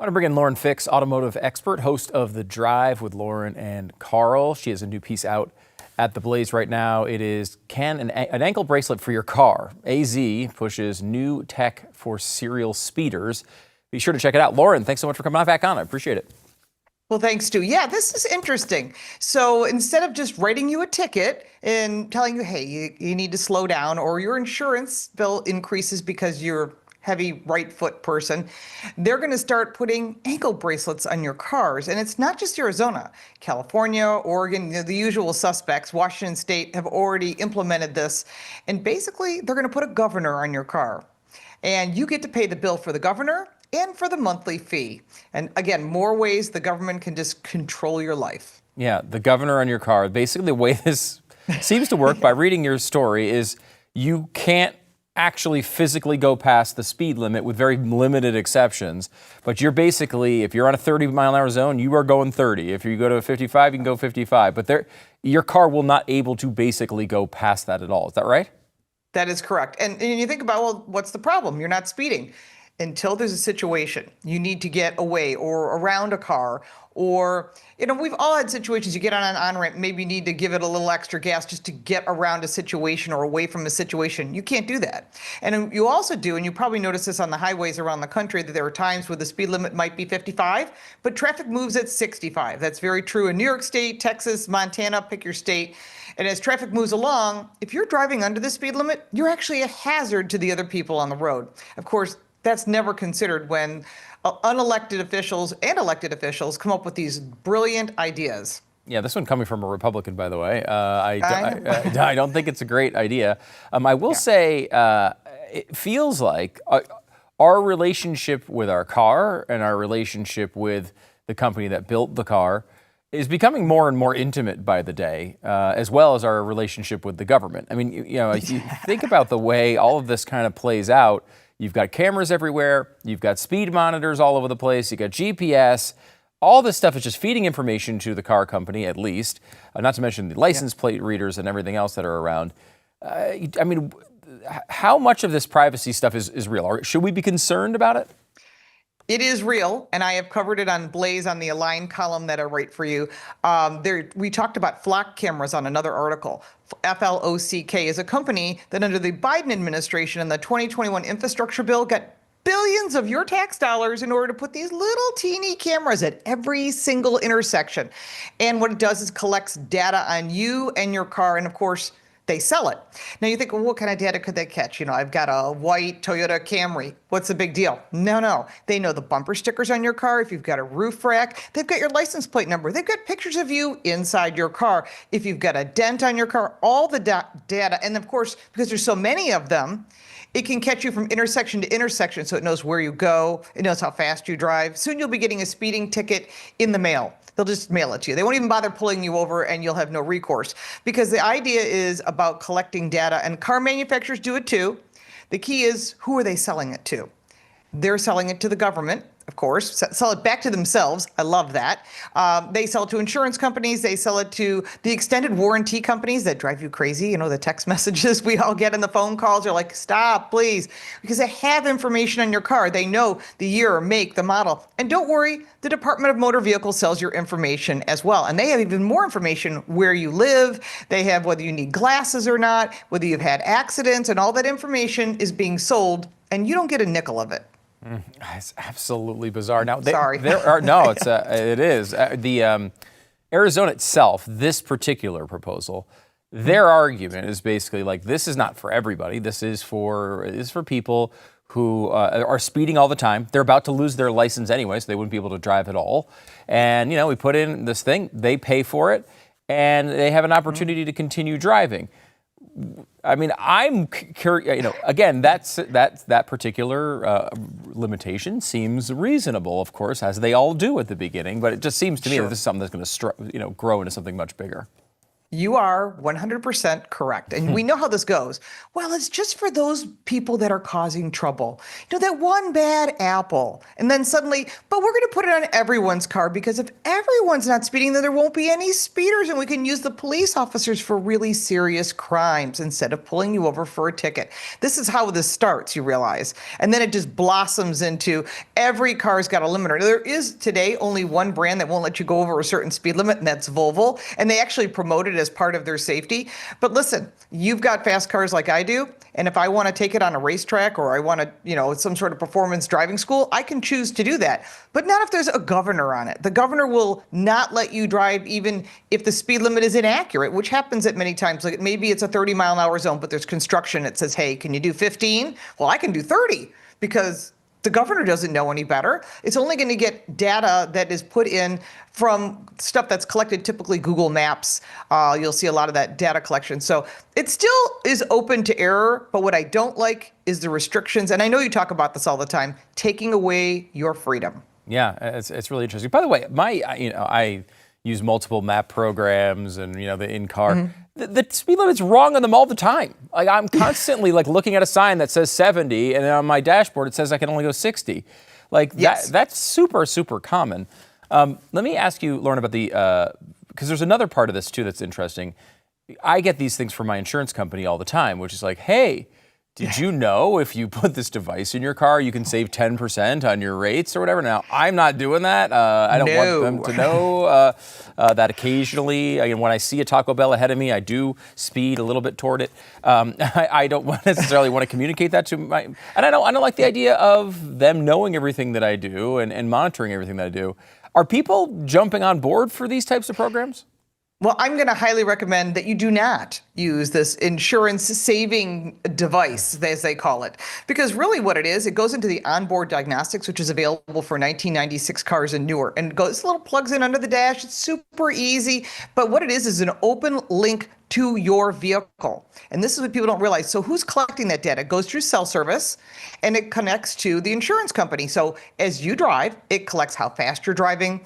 I want to bring in Lauren Fix, automotive expert, host of The Drive with Lauren and Carl. She has a new piece out at The Blaze right now. It is an ankle bracelet for your car. AZ pushes new tech for serial speeders. Be sure to check it out. Lauren, thanks so much for coming back on. I appreciate it. Well, thanks, Stu. Yeah, this is interesting. So instead of just writing you a ticket and telling you, hey, you need to slow down, or your insurance bill increases because you're a heavy right foot person, they're going to start putting ankle bracelets on your cars. And it's not just Arizona. California, Oregon, the usual suspects, Washington State have already implemented this. And basically, they're going to put a governor on your car. And you get to pay the bill for the governor and for the monthly fee. And again, more ways the government can just control your life. Yeah, the governor on your car. Basically, the way this seems to work by reading your story is you can't actually physically go past the speed limit with very limited exceptions. But you're basically, if you're on a 30-mile-an-hour zone, you are going 30. If you go to 55, you can go 55. But your car will not able to basically go past that at all. Is that right? That is correct. And you think about, well, what's the problem? You're not speeding. Until there's a situation you need to get away or around a car, or, we've all had situations, you get on an on-ramp, maybe you need to give it a little extra gas just to get around a situation or away from a situation. You can't do that. And you also do, and you probably notice this on the highways around the country, that there are times where the speed limit might be 55, but traffic moves at 65. That's very true in New York State, Texas, Montana, pick your state. And as traffic moves along, if you're driving under the speed limit, you're actually a hazard to the other people on the road. Of course, that's never considered when unelected officials and elected officials come up with these brilliant ideas. Yeah, this one coming from a Republican, by the way. I don't think it's a great idea. I will say it feels like our relationship with our car and our relationship with the company that built the car is becoming more and more intimate by the day, as well as our relationship with the government. I mean, if you think about the way all of this kind of plays out, you've got cameras everywhere, you've got speed monitors all over the place, you've got GPS. All this stuff is just feeding information to the car company, at least, not to mention the license plate readers and everything else that are around. I mean, how much of this privacy stuff is real? Or should we be concerned about it? It is real, and I have covered it on Blaze on the Align column that I write for you. We talked about flock cameras on another article. FLOCK is a company that under the Biden administration and the 2021 infrastructure bill got billions of your tax dollars in order to put these little teeny cameras at every single intersection. And what it does is collects data on you and your car, and of course, they sell it. Now you think, well, what kind of data could they catch? I've got a white Toyota Camry. What's the big deal? No. They know the bumper stickers on your car. If you've got a roof rack, they've got your license plate number. They've got pictures of you inside your car. If you've got a dent on your car, all the data. And of course, because there's so many of them, it can catch you from intersection to intersection, so it knows where you go. It knows how fast you drive. Soon you'll be getting a speeding ticket in the mail. They'll just mail it to you. They won't even bother pulling you over, and you'll have no recourse. Because the idea is about collecting data, and car manufacturers do it too. The key is, who are they selling it to? They're selling it to the government, of course, sell it back to themselves. I love that. They sell it to insurance companies. They sell it to the extended warranty companies that drive you crazy. The text messages we all get and the phone calls are like, stop, please. Because they have information on your car. They know the year, make, the model. And don't worry, the Department of Motor Vehicles sells your information as well. And they have even more information where you live. They have whether you need glasses or not, whether you've had accidents, and all that information is being sold, and you don't get a nickel of it. It's absolutely bizarre. Now, Sorry. It is. The Arizona itself, this particular proposal, their argument is basically like, this is not for everybody. This is for people who are speeding all the time. They're about to lose their license anyway, so they wouldn't be able to drive at all. And, we put in this thing, they pay for it, and they have an opportunity to continue driving. I mean, I'm curious, again, that particular limitation seems reasonable, of course, as they all do at the beginning, but it just seems to me that this is something that's going to, grow into something much bigger. You are 100% correct. And we know how this goes. Well, it's just for those people that are causing trouble. That one bad apple. And then suddenly, but we're going to put it on everyone's car because if everyone's not speeding, then there won't be any speeders and we can use the police officers for really serious crimes instead of pulling you over for a ticket. This is how this starts, you realize. And then it just blossoms into every car's got a limiter. There is today only one brand that won't let you go over a certain speed limit, and that's Volvo. And they actually promote it as part of their safety. But listen, you've got fast cars like I do. And if I want to take it on a racetrack or I want to, some sort of performance driving school, I can choose to do that. But not if there's a governor on it. The governor will not let you drive even if the speed limit is inaccurate, which happens at many times. Like maybe it's a 30-mile-an-hour zone, but there's construction. It says, hey, can you do 15? Well, I can do 30 because the governor doesn't know any better. It's only going to get data that is put in from stuff that's collected, typically Google Maps. You'll see a lot of that data collection. So it still is open to error, but what I don't like is the restrictions. And I know you talk about this all the time, taking away your freedom. Yeah, it's really interesting. By the way, I use multiple map programs and, the in-car. Mm-hmm. The speed limit's wrong on them all the time. Like I'm constantly looking at a sign that says 70 and on my dashboard it says I can only go 60. That's super, super common. Let me ask you, Lauren, about because there's another part of this too that's interesting. I get these things from my insurance company all the time, which is like, hey, did you know if you put this device in your car, you can save 10% on your rates or whatever? Now, I'm not doing that. I don't want them to know that occasionally. When I see a Taco Bell ahead of me, I do speed a little bit toward it. I don't necessarily want to communicate that to and I don't like the idea of them knowing everything that I do and monitoring everything that I do. Are people jumping on board for these types of programs? Well, I'm going to highly recommend that you do not use this insurance saving device, as they call it, because really what it is, it goes into the onboard diagnostics, which is available for 1996 cars and newer, and this little plugs in under the dash. It's super easy, but what it is an open link to your vehicle. And this is what people don't realize. So who's collecting that data? It goes through cell service and it connects to the insurance company. So as you drive, it collects how fast you're driving,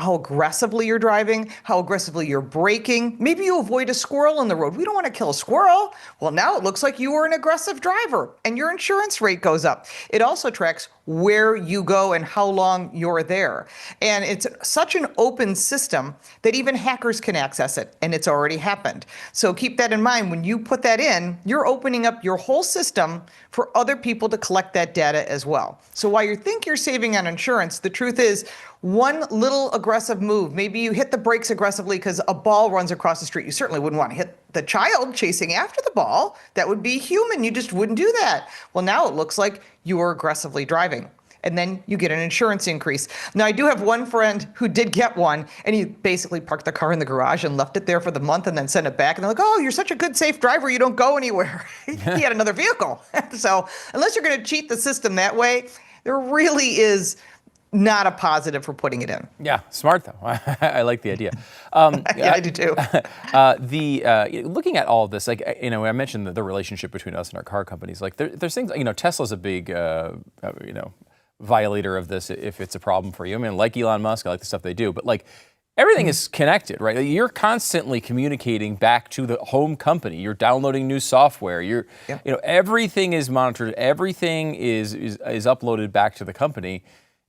how aggressively you're driving, how aggressively you're braking. Maybe you avoid a squirrel on the road. We don't want to kill a squirrel. Well, now it looks like you were an aggressive driver and your insurance rate goes up. It also tracks where you go and how long you're there. And it's such an open system that even hackers can access it, and it's already happened. So keep that in mind. When you put that in, you're opening up your whole system for other people to collect that data as well. So while you think you're saving on insurance, the truth is one little aggressive move, maybe you hit the brakes aggressively because a ball runs across the street. You certainly wouldn't want to hit the child chasing after the ball. That would be human. You just wouldn't do that. Well, now it looks like you are aggressively driving. And then you get an insurance increase. Now, I do have one friend who did get one, and he basically parked the car in the garage and left it there for the month and then sent it back. And they're like, oh, you're such a good, safe driver. You don't go anywhere. He had another vehicle. So unless you're going to cheat the system that way, there really is not a positive for putting it in. Yeah, smart though. I like the idea. Yeah, I do too. Looking at all of this, I mentioned the relationship between us and our car companies. There's things, Tesla's a big, violator of this if it's a problem for you. I mean, like Elon Musk, I like the stuff they do, but everything is connected, right? You're constantly communicating back to the home company. You're downloading new software. Everything is monitored. Everything is uploaded back to the company.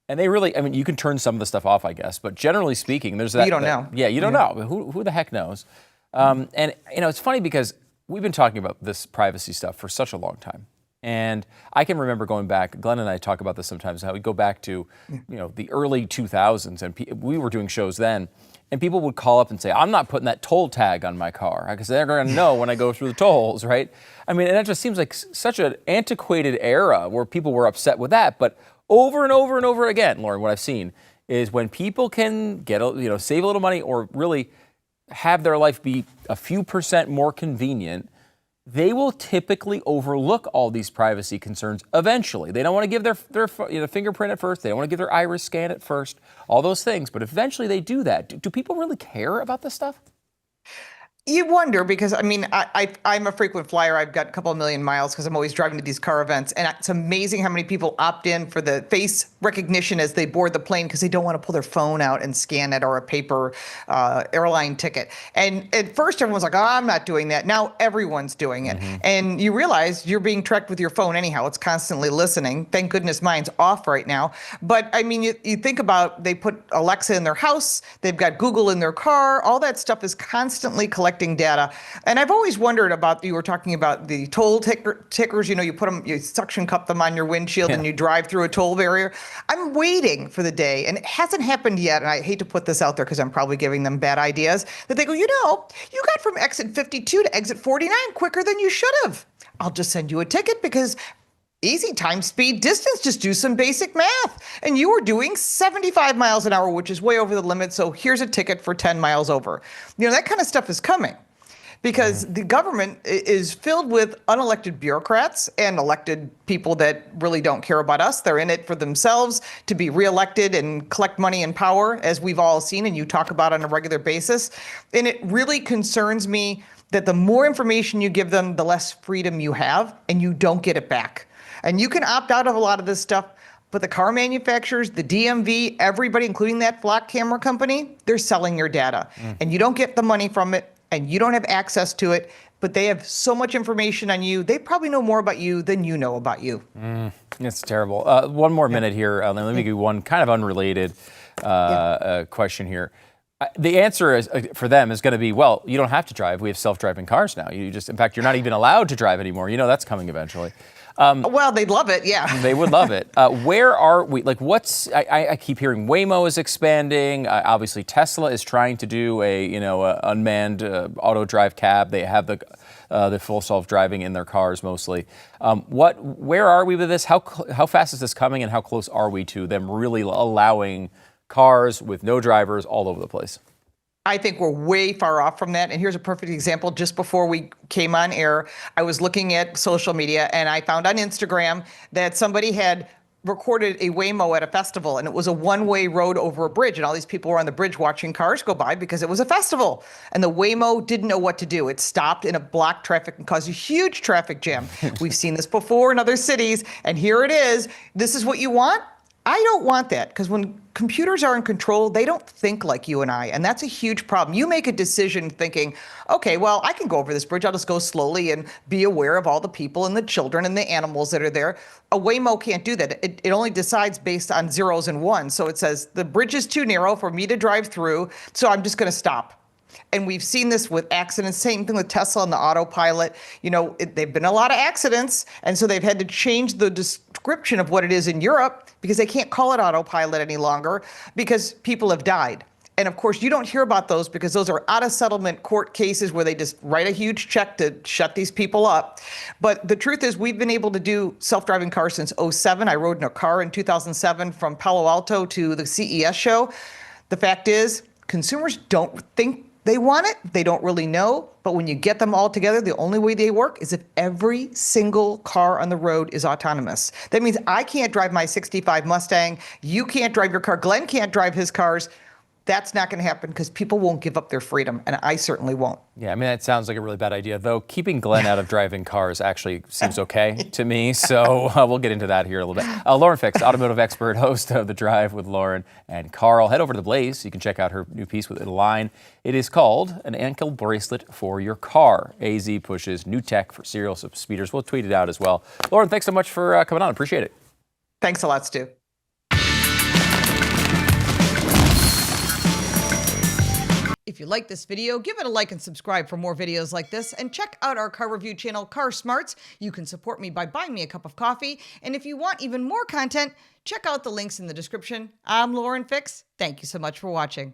And they really, you can turn some of the stuff off, I guess, but generally speaking, there's that. You don't know. Yeah, you don't know. Who the heck knows? And it's funny because we've been talking about this privacy stuff for such a long time. And I can remember going back, Glenn and I talk about this sometimes, how we go back to, the early 2000s, and we were doing shows then, and people would call up and say, I'm not putting that toll tag on my car, because they're going to know when I go through the tolls, right? And that just seems like such an antiquated era where people were upset with that. But over and over and over again, Lauren, what I've seen is when people can get, save a little money or really have their life be a few percent more convenient, they will typically overlook all these privacy concerns eventually. They don't want to give their fingerprint at first. They don't want to give their iris scan at first, all those things. But eventually they do that. Do people really care about this stuff? You wonder because I mean I'm a frequent flyer. I've got a couple of million miles because I'm always driving to these car events, and it's amazing how many people opt in for the face recognition as they board the plane because they don't want to pull their phone out and scan it or a paper airline ticket. And at first everyone's like, "Oh, I'm not doing that." Now everyone's doing it, and you realize you're being tracked with your phone anyhow. It's constantly listening. Thank goodness mine's off right now. But I mean, you think about they put Alexa in their house, they've got Google in their car. All that stuff is constantly collecting data. And I've always wondered about, you were talking about the toll tickers, you put them, you suction cup them on your windshield and you drive through a toll barrier. I'm waiting for the day, and it hasn't happened yet, and I hate to put this out there because I'm probably giving them bad ideas, that they go, you got from exit 52 to exit 49 quicker than you should have. I'll just send you a ticket because easy time, speed, distance, just do some basic math. And you were doing 75 miles an hour, which is way over the limit. So here's a ticket for 10 miles over. That kind of stuff is coming because the government is filled with unelected bureaucrats and elected people that really don't care about us. They're in it for themselves to be reelected and collect money and power, as we've all seen and you talk about on a regular basis. And it really concerns me that the more information you give them, the less freedom you have, and you don't get it back. And you can opt out of a lot of this stuff, but the car manufacturers, the DMV, everybody, including that flock camera company, they're selling your data. And you don't get the money from it, and you don't have access to it, but they have so much information on you. They probably know more about you than you know about you. It's terrible. One more minute here. Let me give you one kind of unrelated question here. The answer is, for them is going to be, well, you don't have to drive. We have self-driving cars now. In fact, you're not even allowed to drive anymore. That's coming eventually. Well, they'd love it, yeah. They would love it. Where are we? Like, I keep hearing Waymo is expanding. Obviously, Tesla is trying to do a unmanned auto drive cab. They have the full self-driving in their cars mostly. Where are we with this? How fast is this coming, and how close are we to them really allowing cars with no drivers all over the place? I think we're way far off from that. And here's a perfect example. Just before we came on air, I was looking at social media and I found on Instagram that somebody had recorded a Waymo at a festival, and it was a one-way road over a bridge, and all these people were on the bridge watching cars go by because it was a festival. And the Waymo didn't know what to do. It stopped in a blocked traffic and caused a huge traffic jam. We've seen this before in other cities, and here it is. This is what you want? I don't want that, because when computers are in control, they don't think like you and I, and that's a huge problem. You make a decision thinking, okay, well, I can go over this bridge. I'll just go slowly and be aware of all the people and the children and the animals that are there. A Waymo can't do that. It only decides based on zeros and ones. So it says the bridge is too narrow for me to drive through, so I'm just going to stop. And we've seen this with accidents, same thing with Tesla and the autopilot. They've been a lot of accidents, and so they've had to change the description of what it is in Europe because they can't call it autopilot any longer because people have died. And of course, you don't hear about those because those are out of settlement court cases where they just write a huge check to shut these people up. But the truth is, we've been able to do self-driving cars since 2007. I rode in a car in 2007 from Palo Alto to the CES show. The fact is, consumers don't think they want it. They don't really know. But when you get them all together, the only way they work is if every single car on the road is autonomous. That means I can't drive my 65 Mustang. You can't drive your car. Glenn can't drive his cars. That's not going to happen because people won't give up their freedom, and I certainly won't. Yeah, I mean, that sounds like a really bad idea, though. Keeping Glenn out of driving cars actually seems okay to me, so we'll get into that here a little bit. Lauren Fix, automotive expert, host of The Drive with Lauren and Carl. Head over to The Blaze. You can check out her new piece with Line. It is called An Ankle Bracelet for Your Car. AZ pushes new tech for serial speeders. We'll tweet it out as well. Lauren, thanks so much for coming on. Appreciate it. Thanks a lot, Stu. If you like this video, give it a like and subscribe for more videos like this, and check out our car review channel, Car Smarts. You can support me by buying me a cup of coffee, and if you want even more content, check out the links in the description. I'm Lauren Fix. Thank you so much for watching.